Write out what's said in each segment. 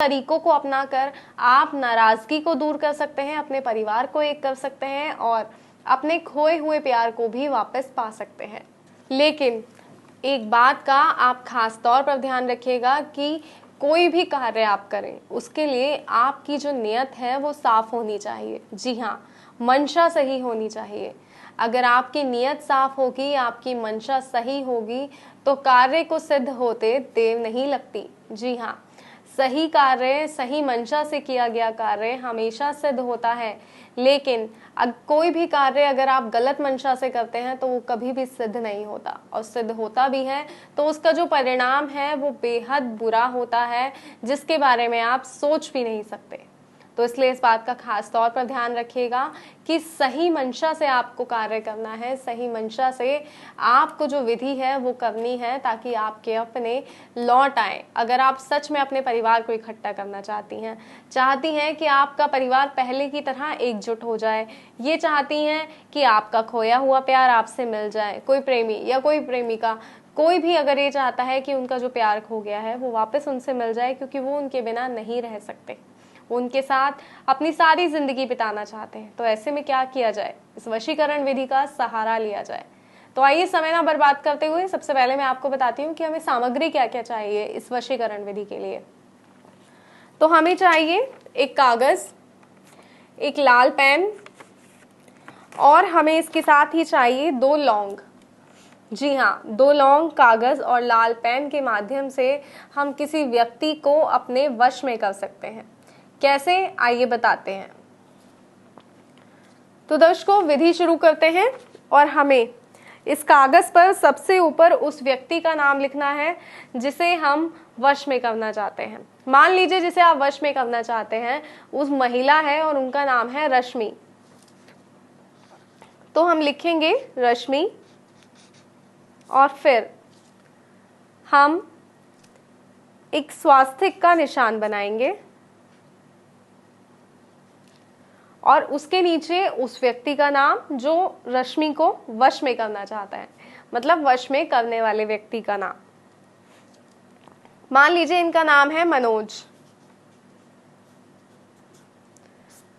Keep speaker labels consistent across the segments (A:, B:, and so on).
A: तरीकों को अपनाकर आप नाराजगी को दूर कर सकते हैं, अपने परिवार को एक कर सकते हैं और अपने खोए हुए प्यार को भी वापस पा सकते हैं। लेकिन एक बात का आप खास तौर पर ध्यान रखिएगा कि कोई भी कार्य आप करें उसके लिए आपकी जो नियत है वो साफ होनी चाहिए। जी हाँ, मंशा सही होनी चाहिए। अगर आपकी नियत साफ होगी, आपकी मंशा सही होगी तो कार्य को सिद्ध होते देर नहीं लगती। जी हाँ, सही कार्य, सही मंशा से किया गया कार्य हमेशा सिद्ध होता है। लेकिन कोई भी कार्य अगर आप गलत मंशा से करते हैं तो वो कभी भी सिद्ध नहीं होता, और सिद्ध होता भी है तो उसका जो परिणाम है वो बेहद बुरा होता है, जिसके बारे में आप सोच भी नहीं सकते। तो इसलिए इस बात का खास तौर पर ध्यान रखिएगा कि सही मंशा से आपको कार्य करना है, सही मंशा से आपको जो विधि है वो करनी है, ताकि आपके अपने लौट आए। अगर आप सच में अपने परिवार को इकट्ठा करना चाहती हैं कि आपका परिवार पहले की तरह एकजुट हो जाए, ये चाहती हैं कि आपका खोया हुआ प्यार आपसे मिल जाए, कोई प्रेमी या कोई प्रेमिका, कोई भी अगर ये चाहता है कि उनका जो प्यार खो गया है वो वापस उनसे मिल जाए, क्योंकि वो उनके बिना नहीं रह सकते, उनके साथ अपनी सारी जिंदगी बिताना चाहते हैं, तो ऐसे में क्या किया जाए? इस वशीकरण विधि का सहारा लिया जाए। तो आइए समय ना बर्बाद करते हुए सबसे पहले मैं आपको बताती हूँ कि हमें सामग्री क्या क्या चाहिए इस वशीकरण विधि के लिए। तो हमें चाहिए एक कागज, एक लाल पेन, और हमें इसके साथ ही चाहिए 2 लौंग। जी हाँ, 2 लौंग कागज और लाल पेन के माध्यम से हम किसी व्यक्ति को अपने वश में कर सकते हैं। कैसे, आइए बताते हैं। तो दर्शकों, विधि शुरू करते हैं और हमें इस कागज पर सबसे ऊपर उस व्यक्ति का नाम लिखना है जिसे हम वश में करना चाहते हैं। मान लीजिए जिसे आप वश में करना चाहते हैं उस महिला है और उनका नाम है रश्मि। तो हम लिखेंगे रश्मि और फिर हम एक स्वास्तिक का निशान बनाएंगे और उसके नीचे उस व्यक्ति का नाम जो रश्मि को वश में करना चाहता है, मतलब वश में करने वाले व्यक्ति का नाम। मान लीजिए इनका नाम है मनोज।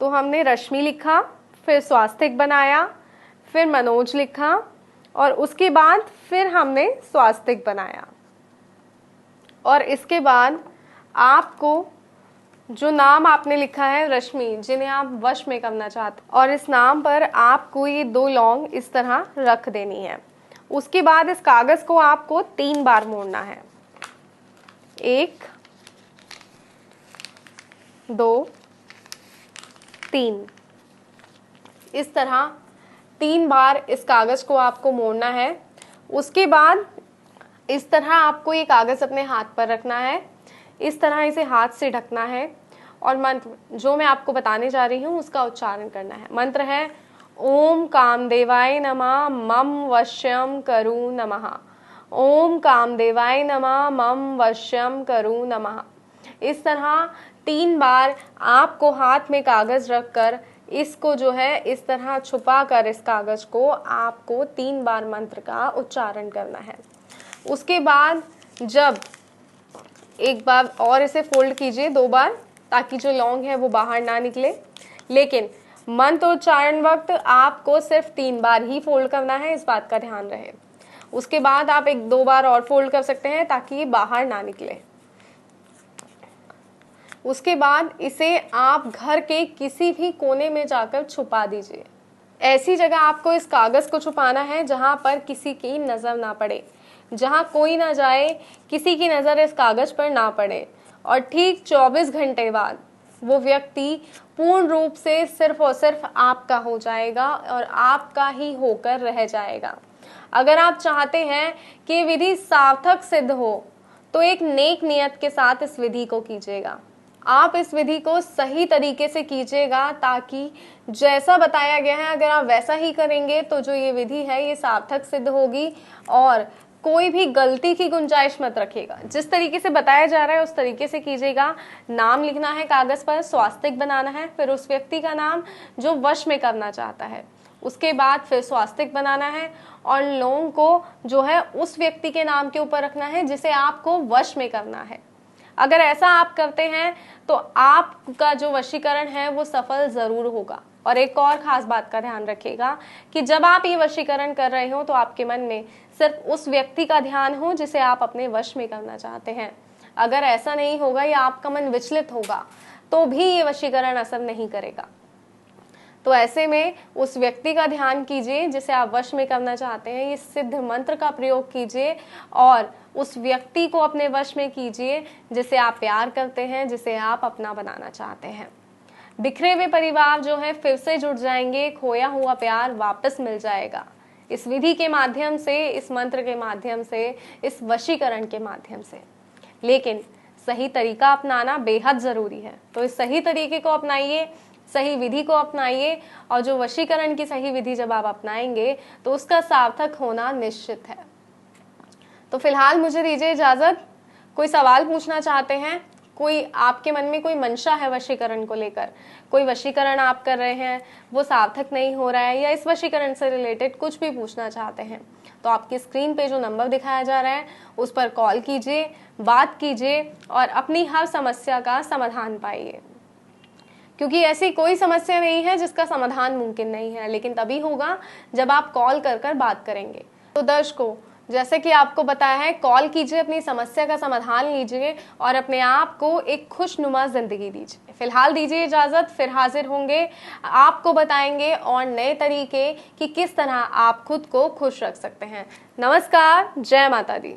A: तो हमने रश्मि लिखा, फिर स्वास्तिक बनाया, फिर मनोज लिखा और उसके बाद फिर हमने स्वास्तिक बनाया। और इसके बाद आपको जो नाम आपने लिखा है रश्मि, जिन्हें आप वश में करना चाहते, और इस नाम पर आपको ये 2 लौंग इस तरह रख देनी है। उसके बाद इस कागज को आपको 3 बार मोड़ना है। 1 2 3, इस तरह 3 बार इस कागज को आपको मोड़ना है। उसके बाद इस तरह आपको ये कागज अपने हाथ पर रखना है, इस तरह इसे हाथ से ढकना है और मंत्र जो मैं आपको बताने जा रही हूँ उसका उच्चारण करना है। मंत्र है ओम कामदेवाय नमः मम वश्यम करु नमः। ओम कामदेवाय नमः मम वश्यम करु नमः। इस तरह 3 बार आपको हाथ में कागज रखकर इसको जो है इस तरह छुपा कर इस कागज को आपको 3 बार मंत्र का उच्चारण करना है। उसके बाद जब एक बार और इसे फोल्ड कीजिए 2 बार, ताकि जो लौंग है वो बाहर ना निकले। लेकिन मंत्र उच्चारण वक्त आपको सिर्फ 3 बार ही फोल्ड करना है, इस बात का ध्यान रहे। उसके बाद आप 1-2 बार और फोल्ड कर सकते हैं ताकि ये बाहर ना निकले। उसके बाद इसे आप घर के किसी भी कोने में जाकर छुपा दीजिए। ऐसी जगह आपको इस कागज को छुपाना है जहां पर किसी की नजर ना पड़े, जहां कोई ना जाए, किसी की नजर इस कागज पर ना पड़े। और ठीक 24 घंटे बाद वो व्यक्ति पूर्ण रूप से सिर्फ और सिर्फ आपका हो जाएगा और आपका ही होकर रह जाएगा। अगर आप चाहते हैं कि विधि सार्थक सिद्ध हो तो एक नेक नियत के साथ इस विधि को कीजिएगा। आप इस विधि को सही तरीके से कीजिएगा ताकि जैसा बताया गया है अगर आप वैसा ही करेंगे तो जो ये विधि है ये सार्थक सिद्ध होगी और कोई भी गलती की गुंजाइश मत रखिएगा। जिस तरीके से बताया जा रहा है उस तरीके से कीजिएगा। नाम लिखना है कागज पर, स्वास्तिक बनाना है, फिर उस व्यक्ति का नाम जो वश में करना चाहता है, उसके बाद फिर स्वास्तिक बनाना है और लौंग को जो है उस व्यक्ति के नाम के ऊपर रखना है जिसे आपको वश में करना है। अगर ऐसा आप करते हैं तो आपका जो वशीकरण है वो सफल जरूर होगा। और एक और खास बात का ध्यान रखिएगा कि जब आप ये वशीकरण कर रहे हो तो आपके मन में सिर्फ उस व्यक्ति का ध्यान हो जिसे आप अपने वश में करना चाहते हैं। अगर ऐसा नहीं होगा या आपका मन विचलित होगा तो भी ये वशीकरण असर नहीं करेगा। तो ऐसे में उस व्यक्ति का ध्यान कीजिए जिसे आप वश में करना चाहते हैं, ये सिद्ध मंत्र का प्रयोग कीजिए और उस व्यक्ति को अपने वश में कीजिए जिसे आप प्यार करते हैं, जिसे आप अपना बनाना चाहते हैं। बिखरे हुए परिवार जो है फिर से जुड़ जाएंगे, खोया हुआ प्यार वापस मिल जाएगा। इस विधि के माध्यम से, इस मंत्र के माध्यम से, इस वशीकरण के माध्यम से। लेकिन सही तरीका अपनाना बेहद जरूरी है। तो इस सही तरीके को अपनाइए, सही विधि को अपनाइए और जो वशीकरण की सही विधि जब आप अपनाएंगे तो उसका सार्थक होना निश्चित है। तो फिलहाल मुझे दीजिए इजाजत। कोई सवाल पूछना चाहते हैं, कोई आपके मन में कोई मंशा है वशीकरण को लेकर, कोई वशीकरण आप कर रहे हैं वो सार्थक नहीं हो रहा है, या इस वशीकरण से रिलेटेड कुछ भी पूछना चाहते हैं, तो आपकी स्क्रीन पे जो नंबर दिखाया जा रहा है उस पर कॉल कीजिए, बात कीजिए और अपनी हर समस्या का समाधान पाइए। क्योंकि ऐसी कोई समस्या नहीं है जिसका समाधान मुमकिन नहीं है, लेकिन तभी होगा जब आप कॉल कर कर बात करेंगे। तो दर्शकों, जैसे कि आपको बताया है, कॉल कीजिए, अपनी समस्या का समाधान लीजिए और अपने आप को एक खुशनुमा जिंदगी दीजिए। फिलहाल दीजिए इजाजत, फिर हाजिर होंगे, आपको बताएंगे और नए तरीके कि किस तरह आप खुद को खुश रख सकते हैं। नमस्कार, जय माता दी।